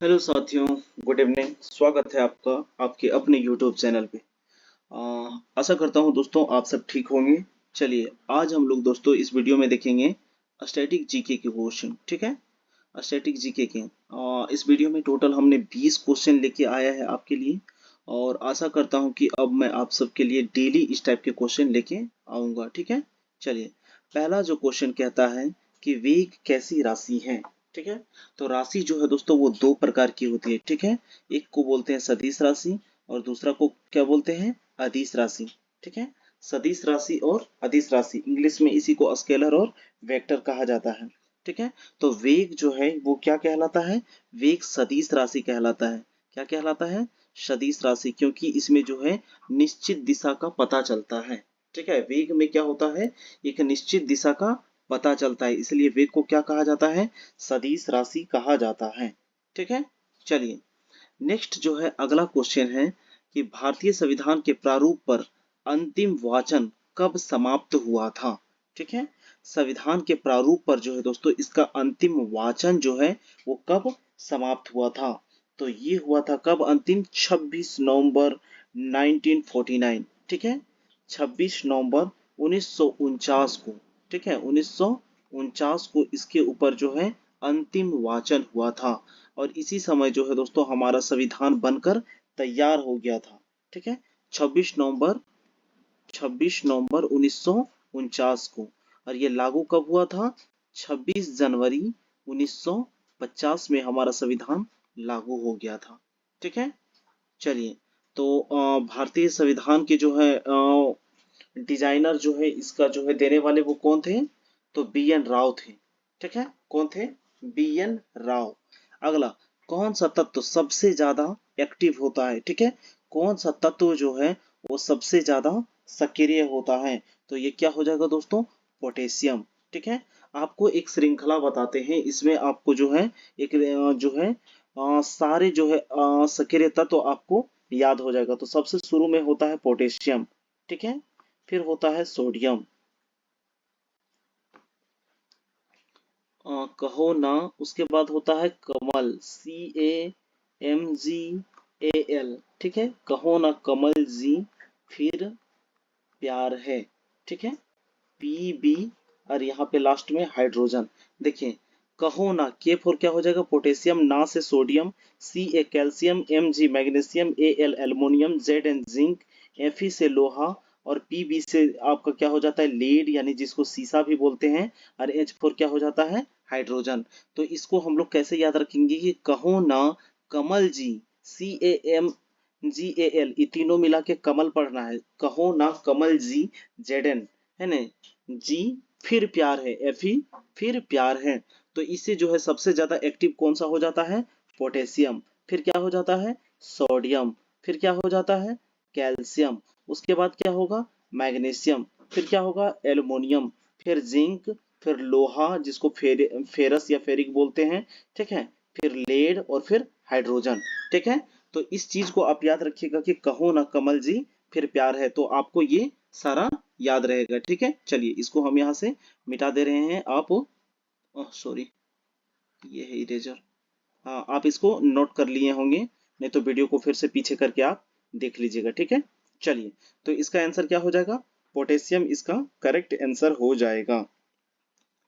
Hello साथियों, good evening. स्वागत है आपका आपके अपने यूट्यूब चैनल पे। आशा करता हूँ दोस्तों आप सब ठीक होंगे। चलिए आज हम लोग दोस्तों इस वीडियो में देखेंगे स्टैटिक जीके के क्वेश्चन। ठीक है, स्टैटिक जीके के इस वीडियो में टोटल हमने 20 क्वेश्चन लेके आया है आपके लिए, और आशा करता हूँ कि अब मैं आप सबके लिए डेली इस टाइप के क्वेश्चन लेके आऊँगा। ठीक है, चलिए पहला जो क्वेश्चन कहता है कि वेग कैसी राशि है। ठीक है, तो राशि जो है दोस्तों वो दो प्रकार की होती है। ठीक है, एक को बोलते हैं सदिश राशि और दूसरा को क्या बोलते हैं, अदिश राशि। ठीक है, सदिश राशि और अदिश राशि, इंग्लिश में इसी को स्केलर और वेक्टर कहा जाता है। ठीक है, तो वेग जो है वो क्या कहलाता है, वेग सदिश राशि कहलाता है। क्या कहलाता है, सदिश राशि, क्योंकि इसमें जो है निश्चित दिशा का पता चलता है। ठीक है, वेग में क्या होता है, एक निश्चित दिशा का पता चलता है, इसलिए वेग को क्या कहा जाता है, सदिश राशि कहा जाता है। ठीक है, चलिए नेक्स्ट जो है अगला क्वेश्चन है कि भारतीय संविधान के प्रारूप पर अंतिम वाचन कब समाप्त हुआ था। ठीक है, संविधान के प्रारूप पर जो है दोस्तों इसका अंतिम वाचन जो है वो कब समाप्त हुआ था। तो ये हुआ था कब, अंतिम 26 नवंबर 1949। ठीक है, 26 नवंबर 1949 को। ठीक है, 1949 को इसके ऊपर जो है अंतिम वाचन हुआ था, और इसी समय जो है दोस्तों हमारा संविधान बनकर तैयार हो गया था। ठीक है, 26 नवंबर 1949 को, और ये लागू कब हुआ था, 26 जनवरी 1950 में हमारा संविधान लागू हो गया था। ठीक है, चलिए तो भारतीय संविधान के जो है डिजाइनर जो है इसका जो है देने वाले वो कौन थे, तो बी एन राव थे। ठीक है, कौन थे, बी एन राव। अगला, कौन सा तत्व सबसे ज्यादा एक्टिव होता है। ठीक है, कौन सा तत्व जो है वो सबसे ज्यादा सक्रिय होता है, तो ये क्या हो जाएगा दोस्तों, पोटेशियम। ठीक है, आपको एक श्रृंखला बताते हैं, इसमें आपको जो है एक जो है सारे जो है सक्रिय तत्व आपको याद हो जाएगा। तो सबसे शुरू में होता है पोटेशियम। ठीक है, फिर होता है सोडियम, कहो ना, उसके बाद होता है कमल, CAMGAL। ठीक है, कहो ना कमल जी, फिर प्यार है। ठीक है, PB, और यहाँ पे लास्ट में हाइड्रोजन। देखिए, कहो ना, के फॉर क्या हो जाएगा, पोटेशियम, ना से sodium, CA calcium, MG magnesium, AL aluminium, ZN zinc, Fe से लोहा, और PB से आपका क्या हो जाता है, लेड, यानी जिसको सीसा भी बोलते हैं, और H फोर क्या हो जाता है, हाइड्रोजन। तो इसको हम लोग कैसे याद रखेंगे कि कहो ना कमल जी, CAMGAL, ये तीनों मिला के कमल पढ़ना है, कहो ना कमल जी, ZN है ना, जी फिर प्यार है, Fe फिर प्यार है। तो इससे जो है सबसे ज्यादा एक्टिव कौन सा हो जाता है, पोटेशियम, फिर क्या हो जाता है, सोडियम, फिर क्या हो जाता है, कैल्शियम, उसके बाद क्या होगा, मैग्नीशियम, फिर क्या होगा, एल्युमिनियम, फिर जिंक, फिर लोहा जिसको फेरस या फेरिक बोलते हैं। ठीक है, फिर लेड, और फिर हाइड्रोजन। ठीक है, तो इस चीज को आप याद रखिएगा कि कहो ना कमल जी फिर प्यार है, तो आपको ये सारा याद रहेगा। ठीक है, चलिए इसको हम यहाँ से मिटा दे रहे हैं। आप सॉरी, ये है इरेजर। हाँ, आप इसको नोट कर लिए होंगे, नहीं तो वीडियो को फिर से पीछे करके आप देख लीजिएगा। ठीक है, चलिए तो इसका आंसर क्या हो जाएगा, पोटेशियम इसका करेक्ट आंसर हो जाएगा।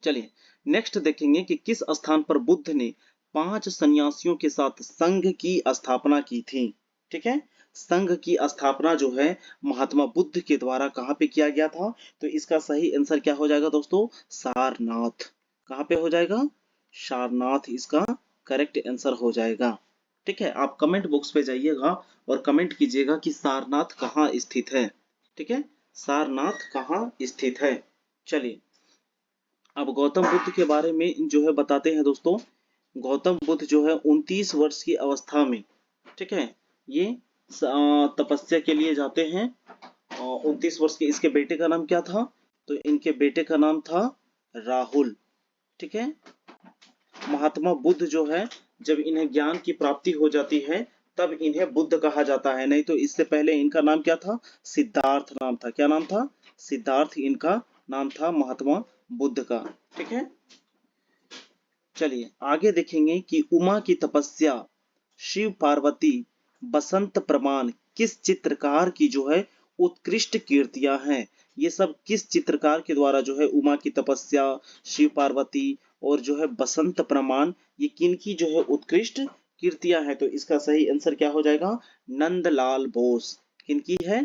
चलिए नेक्स्ट देखेंगे कि किस स्थान पर बुद्ध ने 5 सन्यासियों के साथ संघ की स्थापना की थी। ठीक है, संघ की स्थापना जो है महात्मा बुद्ध के द्वारा कहाँ पे किया गया था, तो इसका सही आंसर क्या हो जाएगा दोस्तों, सारनाथ। कहाँ पे हो जाएगा, सारनाथ इसका करेक्ट आंसर हो जाएगा। ठीक है, आप कमेंट बॉक्स पे जाइएगा और कमेंट कीजिएगा कि सारनाथ कहाँ स्थित है। ठीक है, सारनाथ कहाँ स्थित है। चलिए अब गौतम बुद्ध के बारे में जो है बताते हैं दोस्तों। गौतम बुद्ध जो है 29 वर्ष की अवस्था में, ठीक है, ये तपस्या के लिए जाते हैं। 29 वर्ष के, इसके बेटे का नाम क्या था, तो इनके बेटे का नाम था राहुल। ठीक है, महात्मा बुद्ध जो है जब इन्हें ज्ञान की प्राप्ति हो जाती है तब इन्हें बुद्ध कहा जाता है, नहीं तो इससे पहले इनका नाम क्या था, सिद्धार्थ नाम था। क्या नाम था, सिद्धार्थ इनका नाम था महात्मा बुद्ध का। ठीक है, चलिए आगे देखेंगे कि उमा की तपस्या शिव पार्वती, बसंत प्रमाण किस चित्रकार की जो है उत्कृष्ट कृतियां हैं? ये सब किस चित्रकार के द्वारा जो है उमा की तपस्या, शिव पार्वती और जो है बसंत प्रमाण, ये किनकी जो है उत्कृष्ट कृतियां हैं? तो इसका सही आंसर क्या हो जाएगा? नंदलाल बोस। किनकी है?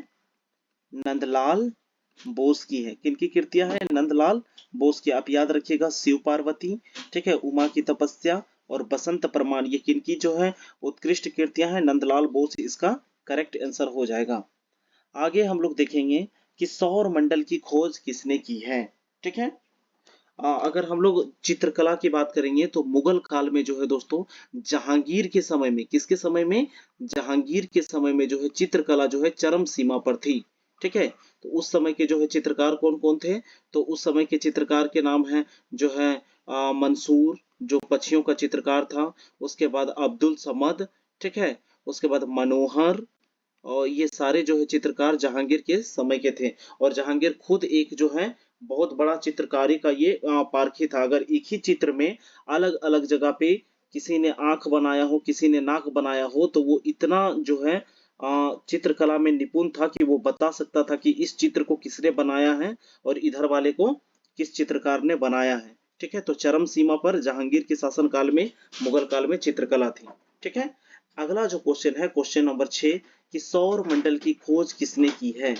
नंदलाल बोस की है। किनकी कृतियां हैं? नंदलाल बोस की। आप याद रखिएगा, शिव पार्वती, ठीक है, उमा की तपस्या और बसंत प्रमाण, ये किनकी जो है उत्कृष्ट कृतियां हैं? नंदलाल बोस इसका करेक्ट आंसर हो जाएगा। आगे हम लोग देखेंगे कि सौर मंडल की खोज किसने की है। ठीक है, अगर हम लोग चित्रकला की बात करेंगे तो मुगल काल में जो है दोस्तों, जहांगीर के समय में, किसके समय में? जहांगीर के समय में जो है चित्रकला जो है चरम सीमा पर थी। ठीक है, तो उस समय के जो है चित्रकार कौन कौन थे? तो उस समय के चित्रकार के नाम है जो है मंसूर, जो पक्षियों का चित्रकार था। उसके बाद अब्दुल समद, ठीक है, उसके बाद मनोहर, और ये सारे जो है चित्रकार जहांगीर के समय के थे। और जहांगीर खुद एक जो है बहुत बड़ा चित्रकारी का ये पारखी था। अगर एक ही चित्र में अलग अलग जगह पे किसी ने आंख बनाया हो, किसी ने नाक बनाया हो, तो वो इतना जो है चित्रकला में निपुण था कि वो बता सकता था कि इस चित्र को किसने बनाया है और इधर वाले को किस चित्रकार ने बनाया है। ठीक है, तो चरम सीमा पर जहांगीर के शासन काल में, मुगल काल में चित्रकला थी। ठीक है, अगला जो क्वेश्चन है, क्वेश्चन नंबर 6, कि सौर मंडल की खोज किसने की है?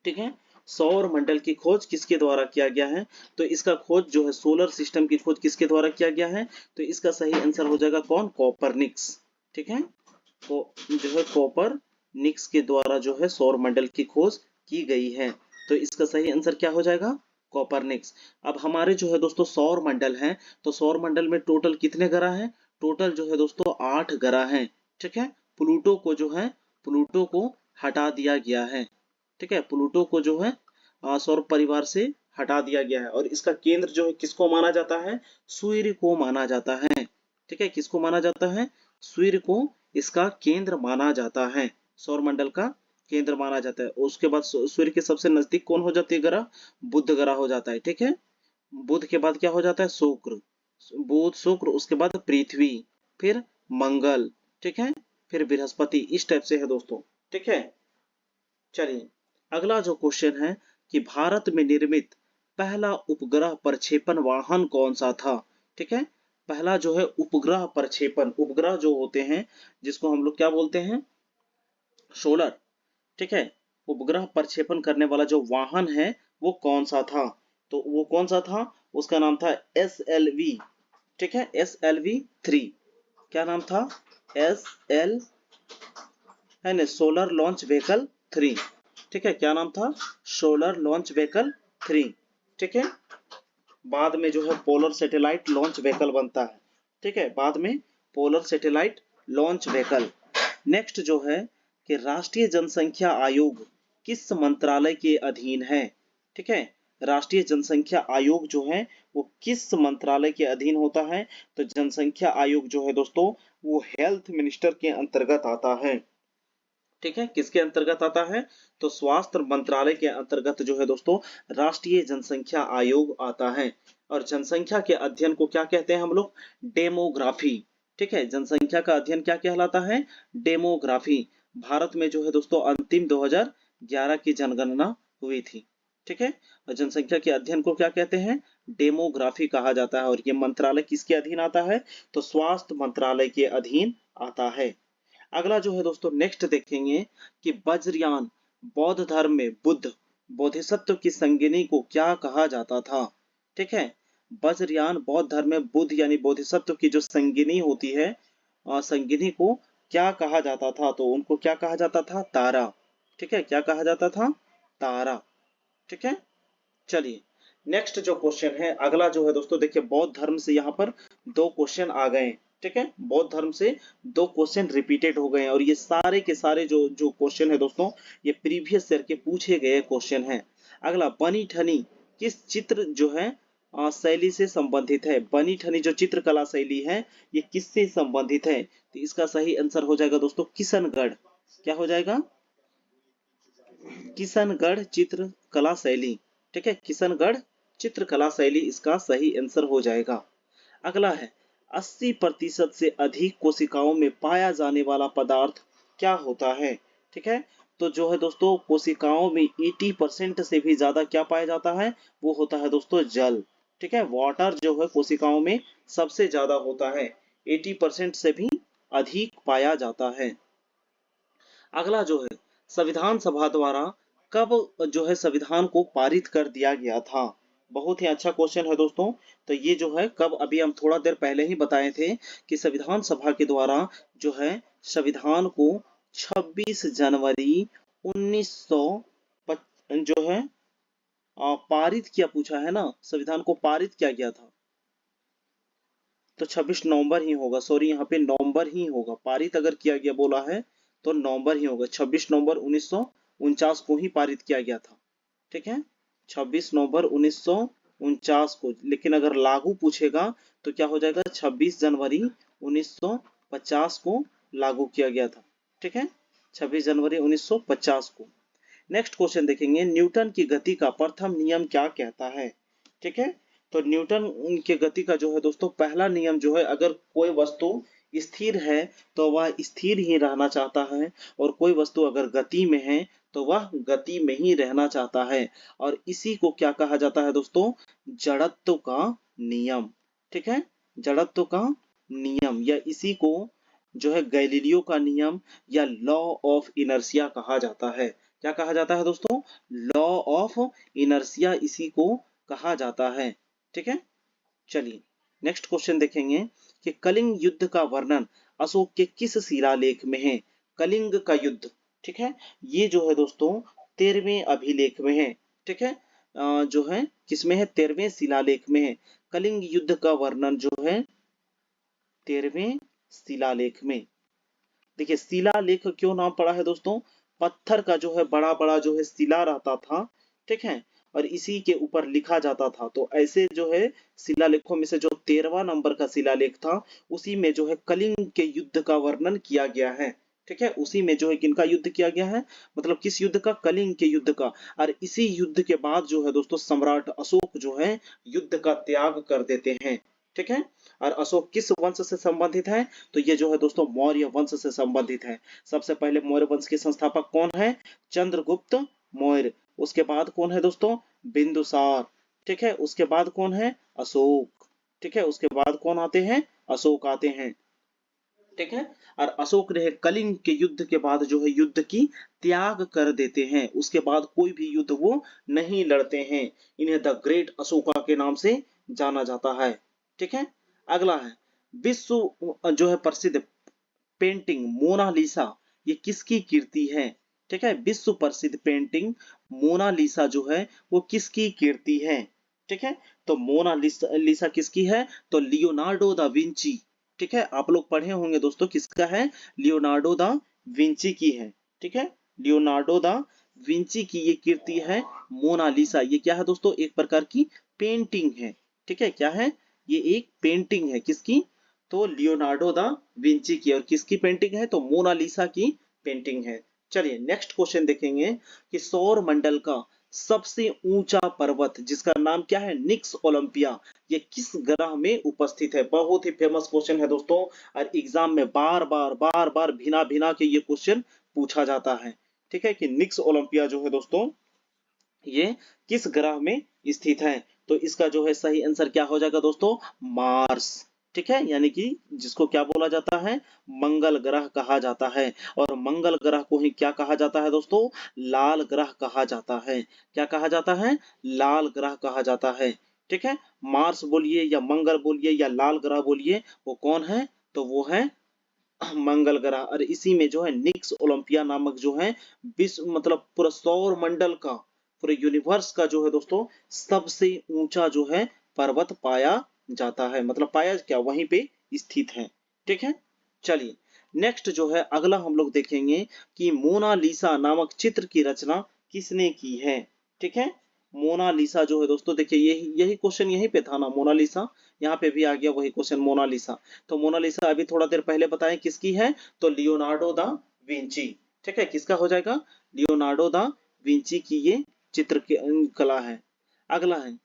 ठीक है, सौर मंडल की खोज किसके द्वारा किया गया है? तो इसका खोज जो है, सोलर सिस्टम की खोज किसके द्वारा किया गया है? तो इसका सही आंसर हो जाएगा कौन? कॉपरनिक्स। ठीक है, तो जो है कॉपरनिक्स के द्वारा जो है सौर मंडल की खोज की गई है। तो इसका सही आंसर क्या हो जाएगा? कॉपरनिक्स। अब हमारे जो है दोस्तों सौर मंडल है, तो सौर मंडल में टोटल कितने ग्रह हैं? टोटल जो है दोस्तों 8 ग्रह हैं। ठीक है, प्लूटो को जो है, प्लूटो को हटा दिया गया है। ठीक है, प्लूटो को जो है सौर परिवार से हटा दिया गया है। और इसका केंद्र जो है किसको माना जाता है? सूर्य को माना जाता है। ठीक है, किसको माना जाता है? सूर्य को इसका केंद्र माना जाता है, सौर मंडल का केंद्र माना जाता है। उसके बाद सूर्य के सबसे नजदीक कौन हो जाती है ग्रह? बुध ग्रह हो जाता है। ठीक है, बुध के बाद क्या हो जाता है? शुक्र, बुध शुक्र, उसके बाद पृथ्वी, फिर मंगल, ठीक है, फिर बृहस्पति। इस टाइप से है दोस्तों। ठीक है, चलिए अगला जो क्वेश्चन है कि भारत में निर्मित पहला उपग्रह प्रक्षेपण वाहन कौन सा था? ठीक है, पहला जो है उपग्रह प्रक्षेपण, उपग्रह जो होते हैं जिसको हम लोग क्या बोलते हैं? सोलर। ठीक है, उपग्रह प्रक्षेपण करने वाला जो वाहन है वो कौन सा था? तो वो कौन सा था? उसका नाम था SLV। ठीक है, SLV-3। क्या नाम था? SL है ना, सोलर लॉन्च व्हीकल 3। ठीक है, क्या नाम था? Solar launch vehicle 3। ठीक है, बाद में जो है पोलर सैटेलाइट लॉन्च व्हीकल बनता है। ठीक है, बाद में polar satellite launch vehicle. Next जो है कि राष्ट्रीय जनसंख्या आयोग किस मंत्रालय के अधीन है? ठीक है, राष्ट्रीय जनसंख्या आयोग जो है वो किस मंत्रालय के अधीन होता है? तो जनसंख्या आयोग जो है दोस्तों वो हेल्थ मिनिस्टर के अंतर्गत आता है। ठीक है, किसके अंतर्गत आता है? तो स्वास्थ्य मंत्रालय के अंतर्गत जो है दोस्तों राष्ट्रीय जनसंख्या आयोग आता है। और जनसंख्या के अध्ययन को क्या कहते हैं हम लोग? डेमोग्राफी। ठीक है, जनसंख्या का अध्ययन क्या कहलाता है? डेमोग्राफी। भारत में जो है दोस्तों अंतिम 2011 की जनगणना हुई थी। ठीक है, और जनसंख्या के अध्ययन को क्या कहते हैं? डेमोग्राफी कहा जाता है। और ये मंत्रालय किसके अधीन आता है? तो स्वास्थ्य मंत्रालय के अधीन आता है। अगला जो है दोस्तों नेक्स्ट देखेंगे कि वज्रयान बौद्ध धर्म में बुद्ध बोधिसत्व की संगिनी को क्या कहा जाता था? ठीक है, वज्रयान बौद्ध धर्म में बुद्ध यानी बोधिसत्व की जो संगिनी होती है, संगिनी को क्या कहा जाता था? तो उनको क्या कहा जाता था? तारा। ठीक है, क्या कहा जाता था? तारा। ठीक है, चलिए नेक्स्ट जो क्वेश्चन है अगला जो है दोस्तों, देखिए बौद्ध धर्म से यहाँ पर 2 क्वेश्चन आ गए। ठीक है, बौद्ध धर्म से 2 क्वेश्चन रिपीटेड हो गए हैं। और ये सारे के सारे जो जो क्वेश्चन है दोस्तों ये प्रीवियस ईयर के पूछे गए क्वेश्चन हैं। अगला, बनी ठनी किस चित्र जो है शैली से संबंधित है? बनी ठनी जो चित्रकला शैली है ये किससे संबंधित है? तो इसका सही आंसर हो जाएगा दोस्तों किशनगढ़। क्या हो जाएगा? किशनगढ़ चित्रकला शैली। ठीक है, किशनगढ़ चित्रकला शैली इसका सही आंसर हो जाएगा। अगला है 80% से अधिक कोशिकाओं में पाया जाने वाला पदार्थ क्या होता है? ठीक है, तो जो है दोस्तों कोशिकाओं में 80% से भी ज्यादा क्या पाया जाता है? वो होता है दोस्तों जल। ठीक है, वाटर जो है कोशिकाओं में सबसे ज्यादा होता है, 80% से भी अधिक पाया जाता है। अगला जो है, संविधान सभा द्वारा कब जो है संविधान को पारित कर दिया गया था? बहुत ही अच्छा क्वेश्चन है दोस्तों। तो ये जो है कब, अभी हम थोड़ा देर पहले ही बताए थे कि संविधान सभा के द्वारा जो है संविधान को 26 जनवरी 1900 जो है पारित किया, पूछा है ना, संविधान को पारित किया गया था। तो 26 नवंबर ही होगा, सॉरी यहाँ पे नवंबर ही होगा, पारित अगर किया गया बोला है तो नवंबर ही होगा, 26 नवंबर 1949 को ही पारित किया गया था। ठीक है, 26 नवंबर 1949 को, लेकिन अगर लागू पूछेगा तो क्या हो जाएगा, 26 जनवरी 1950 को लागू किया गया था। ठीक है, 26 जनवरी 1950 को। नेक्स्ट क्वेश्चन देखेंगे, न्यूटन की गति का प्रथम नियम क्या कहता है? ठीक है, तो न्यूटन के गति का जो है दोस्तों पहला नियम जो है, अगर कोई वस्तु स्थिर है तो वह स्थिर ही रहना चाहता है, और कोई वस्तु अगर गति में है तो वह गति में ही रहना चाहता है, और इसी को क्या कहा जाता है दोस्तों? जड़त्व का नियम। ठीक है, जड़त्व का नियम, या इसी को जो है गैलीलियो का नियम या लॉ ऑफ इनर्शिया कहा जाता है। क्या कहा जाता है दोस्तों? लॉ ऑफ इनर्शिया इसी को कहा जाता है। ठीक है, चलिए नेक्स्ट क्वेश्चन देखेंगे कि कलिंग युद्ध का वर्णन अशोक के किस शिलालेख में है? कलिंग का युद्ध, ठीक है, ये जो है दोस्तों 13वें अभिलेख में है। ठीक है, जो है किसमें है? 13वें शिलालेख में है। कलिंग युद्ध का वर्णन जो है 13वें शिलालेख में। देखिए शिलालेख क्यों नाम पड़ा है दोस्तों? पत्थर का जो है बड़ा बड़ा जो है शिला रहता था, ठीक है, और इसी के ऊपर लिखा जाता था। तो ऐसे जो है शिलालेखों में से जो 13वां नंबर का शिलालेख था, उसी में जो है कलिंग के युद्ध का वर्णन किया गया है। ठीक है, उसी में जो है किनका युद्ध किया गया है, मतलब किस युद्ध का? कलिंग के युद्ध का। और इसी युद्ध के बाद जो है दोस्तों सम्राट अशोक जो है युद्ध का त्याग कर देते हैं। ठीक है, और अशोक किस वंश से संबंधित है? तो ये जो है दोस्तों मौर्य वंश से संबंधित है। सबसे पहले मौर्य वंश के संस्थापक कौन है? चंद्रगुप्त मौर्य। उसके बाद कौन है दोस्तों? बिंदुसार। ठीक है, उसके बाद कौन है? अशोक। ठीक है, उसके बाद कौन आते हैं? अशोक आते हैं। ठीक है, और अशोक ने कलिंग के युद्ध के बाद जो है युद्ध की त्याग कर देते हैं। उसके बाद कोई भी युद्ध वो नहीं लड़ते हैं। इन्हें द ग्रेट अशोका के नाम से जाना जाता है। ठीक है, अगला है विश्व जो है प्रसिद्ध पेंटिंग मोनालिसा, ये किसकी कीर्ति है? ठीक है, विश्व प्रसिद्ध पेंटिंग मोनालिसा जो है वो किसकी कीर्ति है? ठीक है, तो मोनालिसा किसकी है? तो लियोनार्डो दा विंची। ठीक है, आप लोग पढ़े होंगे दोस्तों, किसका है? लियोनार्डो दा विंची की है। ठीक है, लियोनार्डो दा विंची की ये कीर्ति है मोनालिसा। ये क्या है दोस्तों? एक प्रकार की पेंटिंग है। ठीक है, क्या है? ये एक पेंटिंग है, किसकी? तो लियोनार्डो दा विंची की। और किसकी पेंटिंग है? तो मोनालिसा की पेंटिंग है। चलिए नेक्स्ट क्वेश्चन देखेंगे कि सौर मंडल का सबसे ऊंचा पर्वत जिसका नाम क्या है? निक्स ओलंपिया, ये किस ग्रह में उपस्थित है? बहुत ही फेमस क्वेश्चन है दोस्तों, और एग्जाम में बार बार भिना भिना के ये क्वेश्चन पूछा जाता है। ठीक है, कि निक्स ओलंपिया जो है दोस्तों ये किस ग्रह में स्थित है? तो इसका जो है सही आंसर क्या हो जाएगा दोस्तों? मार्स। ठीक है, यानी कि जिसको क्या बोला जाता है? मंगल ग्रह कहा जाता है। और मंगल ग्रह को ही क्या कहा जाता है दोस्तों? लाल ग्रह कहा जाता है। क्या कहा जाता है? लाल ग्रह कहा जाता है। ठीक है, मार्स बोलिए या मंगल बोलिए या लाल ग्रह बोलिए, वो कौन है? तो वो है मंगल ग्रह। और इसी में जो है निक्स ओलंपिया नामक जो है विश्व मतलब पूरा सौर मंडल का, पूरे यूनिवर्स का जो है दोस्तों सबसे ऊंचा जो है पर्वत पाया जाता है। मतलब पाया क्या, वहीं पे स्थित है। ठीक है, चलिए नेक्स्ट जो है अगला हम लोग देखेंगे कि मोनालिसा नामक चित्र की रचना किसने की है? ठीक है, मोनालिसा जो है दोस्तों, देखिए यही यही क्वेश्चन यहीं पे था ना, मोनालिसा, यहाँ पे भी आ गया वही क्वेश्चन मोनालिसा। तो मोनालिसा अभी थोड़ा देर पहले बताएं किसकी है? तो लियोनार्डो दा विंची। ठीक है, किसका हो जाएगा? लियोनार्डो दा विंची की ये चित्र कला है। अगला है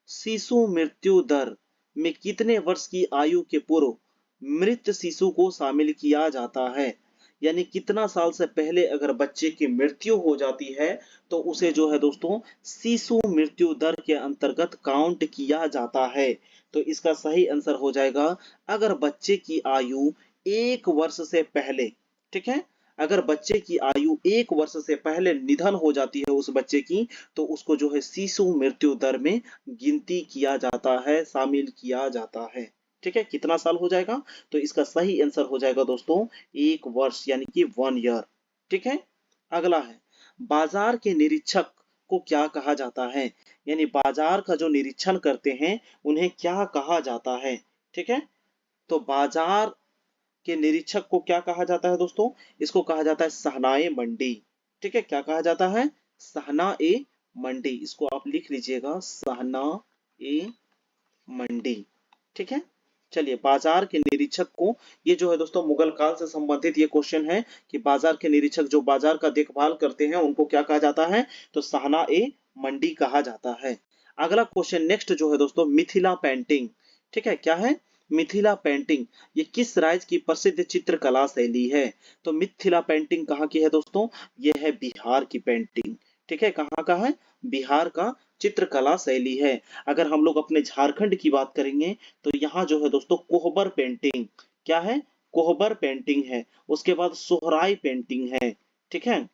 शिशु मृत्यु दर में कितने वर्ष की आयु के पूर्व मृत शिशु को शामिल किया जाता है? यानी कितना साल से पहले अगर बच्चे की मृत्यु हो जाती है तो उसे जो है दोस्तों शिशु मृत्यु दर के अंतर्गत काउंट किया जाता है। तो इसका सही आंसर हो जाएगा अगर बच्चे की आयु 1 वर्ष से पहले, ठीक है, अगर बच्चे की आयु 1 वर्ष से पहले निधन हो जाती है उस बच्चे की, तो उसको जो है शिशु मृत्यु दर में गिनती किया जाता है, शामिल किया जाता है। ठीक है, कितना साल हो जाएगा? तो इसका सही आंसर हो जाएगा दोस्तों 1 वर्ष यानी कि 1 ईयर। ठीक है, अगला है बाजार के निरीक्षक को क्या कहा जाता है? यानी बाजार का जो निरीक्षण करते हैं उन्हें क्या कहा जाता है? ठीक है, तो बाजार के निरीक्षक को क्या कहा जाता है दोस्तों? इसको कहा जाता है सहनाए मंडी। ठीक है, क्या कहा जाता है? सहना ए मंडी। इसको आप लिख लीजिएगा, सहना ए मंडी। ठीक है, चलिए बाजार के निरीक्षक को, ये जो है दोस्तों मुगल काल से संबंधित ये क्वेश्चन है कि बाजार के निरीक्षक जो बाजार का देखभाल करते हैं उनको क्या कहा जाता है? तो सहना ए मंडी कहा जाता है। अगला क्वेश्चन नेक्स्ट जो है दोस्तों मिथिला पेंटिंग। ठीक है, क्या है? मिथिला पेंटिंग ये किस राज्य की प्रसिद्ध चित्रकला शैली है? तो मिथिला पेंटिंग कहाँ की है दोस्तों? ये है बिहार की पेंटिंग। ठीक है, कहाँ का है? बिहार का चित्रकला शैली है। अगर हम लोग अपने झारखंड की बात करेंगे तो यहाँ जो है दोस्तों कोहबर पेंटिंग, क्या है? कोहबर पेंटिंग है। उसके बाद सोहराई पेंटिंग है। ठीक है,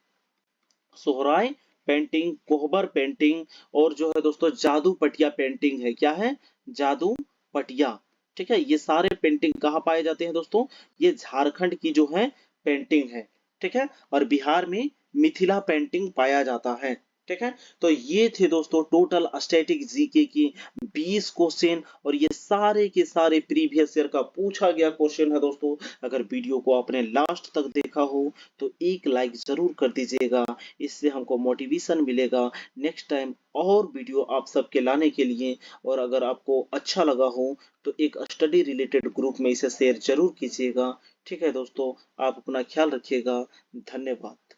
सोहराई पेंटिंग, कोहबर पेंटिंग और जो है दोस्तों जादू पटिया पेंटिंग है। क्या है? जादू पटिया। ठीक है, ये सारे पेंटिंग कहाँ पाए जाते हैं दोस्तों? ये झारखंड की जो है पेंटिंग है। ठीक है, और बिहार में मिथिला पेंटिंग पाया जाता है। ठीक है, तो ये थे दोस्तों टोटल स्टैटिक जीके की 20 क्वेश्चन और ये सारे के सारे प्रीवियस ईयर का पूछा गया क्वेश्चन है दोस्तों। अगर वीडियो को आपने लास्ट तक देखा हो तो एक लाइक जरूर कर दीजिएगा, इससे हमको मोटिवेशन मिलेगा नेक्स्ट टाइम और वीडियो आप सबके लाने के लिए। और अगर आपको अच्छा लगा हो तो एक स्टडी रिलेटेड ग्रुप में इसे शेयर जरूर कीजिएगा। ठीक है दोस्तों, आप अपना ख्याल रखिएगा। धन्यवाद।